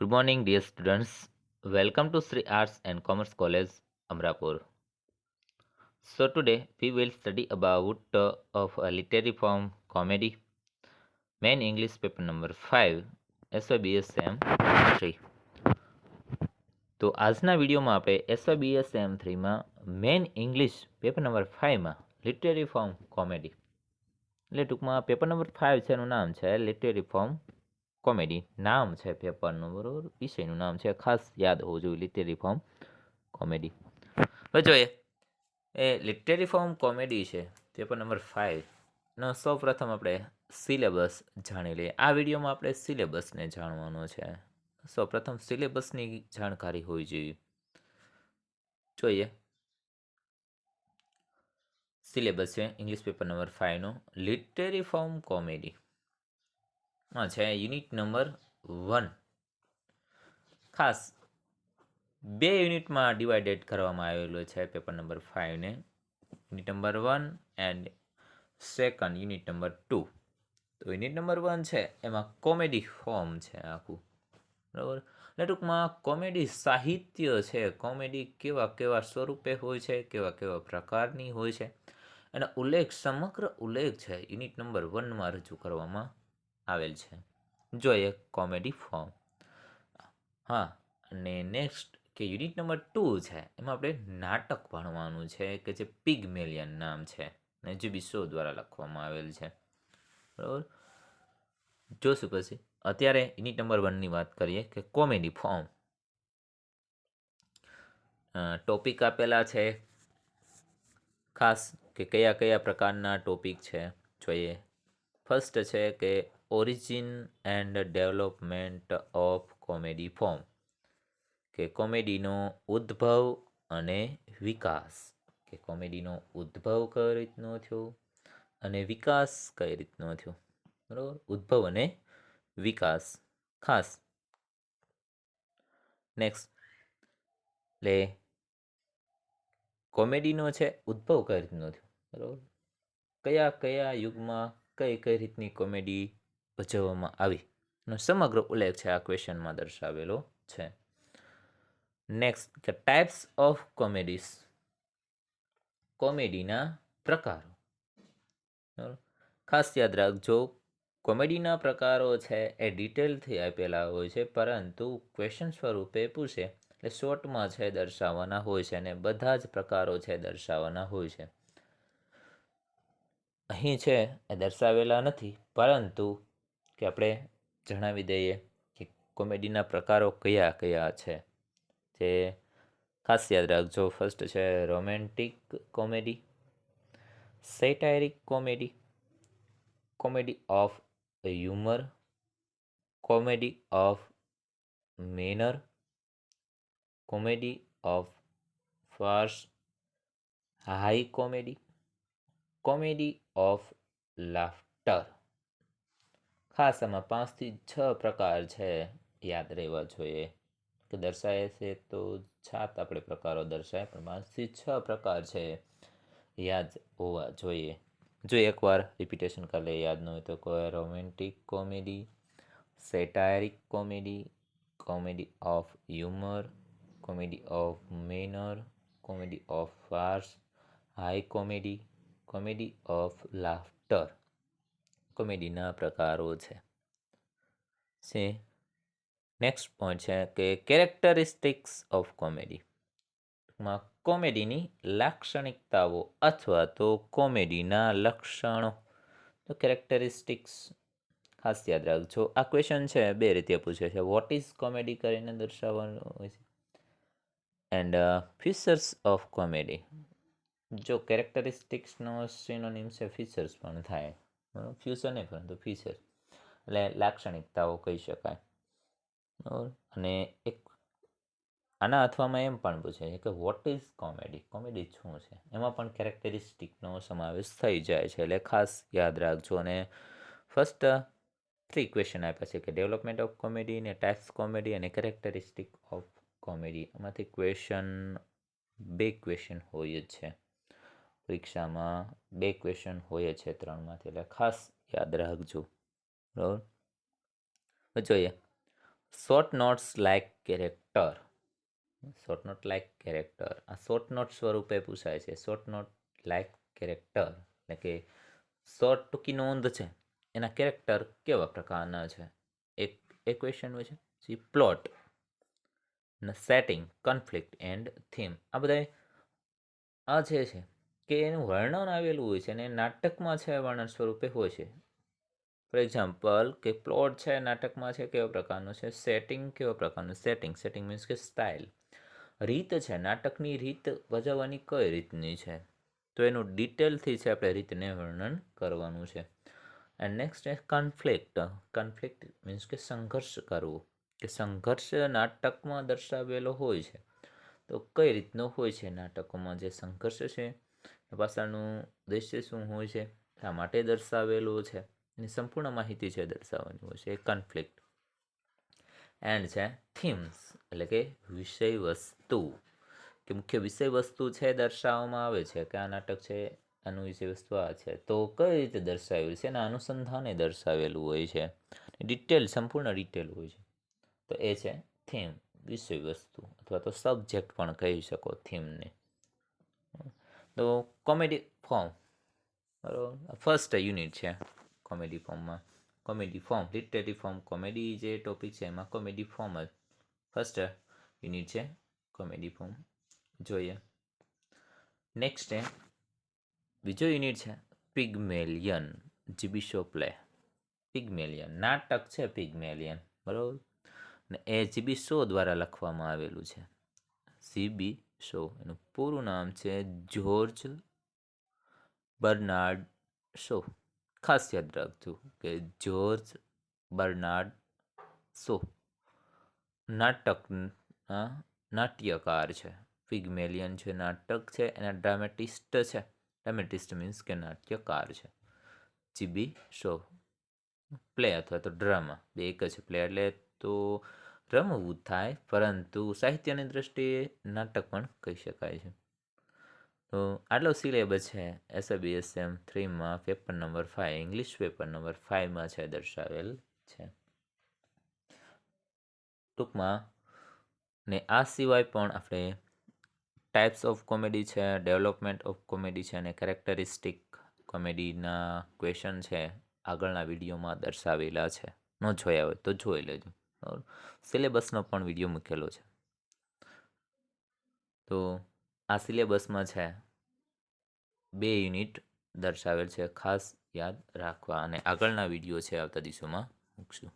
Good morning, dear students. Welcome to Sri Arts and Commerce College, Amrapur. So today we will study about of a literary form comedy, main English paper number 5, SYBSM 3. તો આજના વિડીયોમાં આપણે SYBSM 3માં main English paper number 5માં literary form comedy એટલે ટૂંકમાં paper number 5 છે એનું નામ છે લિટરરી ફોર્મ કોમેડી નામ છે પેપરનું, બરોબર. વિષયનું નામ છે, ખાસ યાદ હોવું જોઈએ, લિટરરી ફોર્મ કોમેડી. હવે જોઈએ એ લિટરરી ફોર્મ કોમેડી છે પેપર નંબર 5 નો સૌ પ્રથમ આપણે સિલેબસ જાણી લઈએ. આ વિડીયોમાં આપણે સિલેબસને જાણવાનો છે. સૌ પ્રથમ સિલેબસની જાણકારી હોવી જોઈએ. જોઈએ સિલેબસ છે ઇંગ્લિશ પેપર નંબર 5નો લિટરરી ફોર્મ કોમેડી છે યુનિટ નંબર 1. ખાસ 2 યુનિટમાં ડિવાઇડેડ કરવામાં આવેલો છે પેપર નંબર 5ને. Unit number 1 and second unit number 2. તો યુનિટ નંબર 1 છે એમાં કોમેડી ફોર્મ છે આખું, બરાબર. એટલે ટૂંકમાં કોમેડી સાહિત્ય છે, કોમેડી કેવા કેવા સ્વરૂપે હોય છે, કેવા કેવા પ્રકારની હોય છે, એનો ઉલ્લેખ, સમગ્ર ઉલ્લેખ છે યુનિટ નંબર 1માં રજૂ કરવામાં આવેલ છે. જોઈએ કોમેડી ફોર્મ. હા, અને નેક્સ્ટ કે યુનિટ નંબર 2 છે એમાં આપણે નાટક ભણવાનું છે કે જે પિગમેલિયન નામ છે ને જે બિશો દ્વારા લખવામાં આવેલ છે, બરાબર. જોશું પછી. અત્યારે યુનિટ નંબર 1ની વાત કરીએ કે કોમેડી ફોર્મ. ટોપિક આપેલા છે ખાસ કે કયા કયા પ્રકારના ટોપિક છે, જોઈએ. ફર્સ્ટ છે કે origin and development of comedy form, કે કોમેડીનો ઉદ્ભવ અને વિકાસ, કે કોમેડીનો ઉદ્ભવ કઈ રીતનો થયો અને વિકાસ કઈ રીતનો થયો, બરાબર. ઉદ્ભવ અને વિકાસ ખાસ. નેક્સ્ટ એટલે કોમેડીનો છે ઉદ્ભવ કઈ રીતનો થયો, બરાબર. કયા કયા યુગમાં કઈ કઈ રીતની કોમેડી ભજવવામાં આવી નો સમગ્ર ઉલ્લેખ છે આ ક્વેશ્ચનમાં દર્શાવેલો છે. નેક્સ્ટ કે ટાઈપ્સ ઓફ કોમેડીઝ, કોમેડીના પ્રકારો, બરાબર. ખાસ યાદ રાખજો, કોમેડીના પ્રકારો છે એ ડિટેલથી આપેલા હોય છે, પરંતુ ક્વેશ્ચન સ્વરૂપે પૂછે એટલે શોર્ટમાં છે દર્શાવવાના હોય છે અને બધા જ પ્રકારો છે દર્શાવવાના હોય છે. અહીં છે એ દર્શાવેલા નથી, પરંતુ કે આપણે જણાવી દઈએ કે કોમેડીના પ્રકારો કયા કયા છે. જે ખાસ યાદ રાખજો, ફર્સ્ટ છે romantic comedy, satiric comedy, comedy of humour, comedy of manner, comedy of farce, high comedy, comedy of laughter. ખાસ આમાં 5 થી 6 પ્રકાર છે, યાદ રહેવા જોઈએ. કે દર્શાવે છે તો 7 આપણે પ્રકારો દર્શાય, પણ 5 થી 6 પ્રકાર છે યાદ હોવા જોઈએ. જો એકવાર રિપીટેશન કરી લે, યાદ ન હોય તો. Romantic comedy, satiric comedy, comedy of humour, comedy of manner, comedy of farce, high comedy, comedy of laughter. કોમેડીના પ્રકારો છે. નેક્સ્ટ પોઈન્ટ છે કે કેરેક્ટરિસ્ટિક્સ ઓફ કોમેડી, કોમેડીની લાક્ષણિકતાઓ અથવા તો કોમેડીના લક્ષણો. તો કેરેક્ટરિસ્ટિક્સ ખાસ યાદ રાખજો. આ ક્વેશ્ચન છે 2 રીતે પૂછે છે. વોટ ઇઝ કોમેડી કરીને દર્શાવવાનું હોય છે, એન્ડ ફીચર્સ ઓફ કોમેડી. જો કેરેક્ટરિસ્ટિક્સનો સિનોનિમ છે ફીચર્સ પણ થાય, ફ્યુચર નહીં પરંતુ ફીચર, એટલે લાક્ષણિકતાઓ કહી શકાય, બરાબર. અને એક આના અથવામાં એમ પણ પૂછે છે કે વોટ ઇઝ કોમેડી, કોમેડી શું છે, એમાં પણ કેરેક્ટરિસ્ટિકનો સમાવેશ થઈ જાય છે, એટલે ખાસ યાદ રાખજો. અને ફર્સ્ટ 3 ક્વેશ્ચન આપ્યા છે કે ડેવલપમેન્ટ ઓફ કોમેડી ને ટાઈપ્સ કોમેડી અને કેરેક્ટરિસ્ટિક ઓફ કોમેડી. એમાંથી ક્વેશ્ચન 2 ક્વેશ્ચન હોય જ છે પરીક્ષામાં, 2 ક્વેશ્ચન હોય છે 3માંથી, એટલે ખાસ યાદ રાખજો, બરાબર. જોઈએ short notes like character. Short note like character, આ શોર્ટ નોટ સ્વરૂપે પૂછાય છે. શોર્ટ નોટ લાઇક કેરેક્ટર એટલે કે શોર્ટ ટૂંકી નોંધ છે, એના કેરેક્ટર કેવા પ્રકારના છે, એક એ ક્વેશ્ચન હોય છે. પછી plot, setting, conflict and theme, આ બધા આ જે છે કે એનું વર્ણન આવેલું હોય છે અને નાટકમાં છે વર્ણન સ્વરૂપે હોય છે. ફોર એક્ઝામ્પલ કે પ્લોટ છે નાટકમાં છે કેવા પ્રકારનું છે, સેટિંગ કેવા પ્રકારનું, સેટિંગ મીન્સ કે સ્ટાઇલ, રીત છે નાટકની રીત ભજવવાની કઈ રીતની છે, તો એનું ડિટેલથી છે આપણે રીતને વર્ણન કરવાનું છે. એન્ડ નેક્સ્ટ છે કન્ફ્લિક્ટ મીન્સ કે સંઘર્ષ કરવું, કે સંઘર્ષ નાટકમાં દર્શાવેલો હોય છે, તો કઈ રીતનો હોય છે નાટકોમાં જે સંઘર્ષ છે પાછળનું ઉદ્દેશ્ય શું હોય છે, શા માટે દર્શાવેલું છે, એની સંપૂર્ણ માહિતી છે દર્શાવવાની હોય છે, એ કન્ફ્લિક્ટ. એન્ડ છે થીમ્સ એટલે કે વિષય વસ્તુ, કે મુખ્ય વિષય વસ્તુ છે દર્શાવવામાં આવે છે કે આ નાટક છે આનું વિષય વસ્તુ આ છે, તો કઈ રીતે દર્શાવેલું છે એના અનુસંધાને દર્શાવેલું હોય છે, ડિટેલ સંપૂર્ણ ડિટેલ હોય છે, તો એ છે થીમ, વિષય વસ્તુ અથવા તો સબ્જેક્ટ પણ કહી શકો થીમને. તો કોમેડી ફોર્મ, બરાબર, ફર્સ્ટ યુનિટ છે કોમેડી ફોર્મમાં. કોમેડી ફોર્મ, લિટરેરી ફોર્મ કોમેડી જે ટોપિક છે એમાં કોમેડી ફોર્મ જ ફર્સ્ટ યુનિટ છે કોમેડી ફોર્મ. જોઈએ નેક્સ્ટ છે બીજો યુનિટ છે Pygmalion GB show play. Pygmalion નાટક છે પિગમેલિયન, બરાબર, ને એ જીબી શો દ્વારા લખવામાં આવેલું છે. જીબી શો એનું પૂરું નામ છે જ્યોર્જ બર્નાર્ડ શો. ખાસ યાદ રાખજો કે જ્યોર્જ બર્નાર્ડ શો નાટકના નાટ્યકાર છે. પિગમેલિયન જે નાટક છે એના ડ્રામેટિસ્ટ છે. ડ્રામેટિસ્ટ મીન્સ કે નાટ્યકાર છે. જીબી શો પ્લે અથવા તો ડ્રામા બે એક જ, પ્લે એટલે તો રમવું થાય પરંતુ સાહિત્યની દ્રષ્ટિએ નાટક પણ કહી શકાય છે. તો આટલો સિલેબસ છે SABSM 3માં paper number 5 English paper number 5માં છે દર્શાવેલ છે ટૂંકમાં. ને આ સિવાય પણ આપણે ટાઈપ્સ ઓફ કોમેડી છે, ડેવલપમેન્ટ ઓફ કોમેડી છે અને કેરેક્ટરિસ્ટિક કોમેડીના ક્વેશ્ચન છે આગળના વિડીયોમાં દર્શાવેલા છે. ન જોયા હોય તો જોઈ લેજો, બરાબર. સિલેબસનો પણ વિડીયો મૂકેલો છે. તો આ સિલેબસમાં છે 2 યુનિટ દર્શાવેલ છે, ખાસ યાદ રાખવા, અને આગળના વિડીયો છે આવતા દિવસોમાં મૂકશું.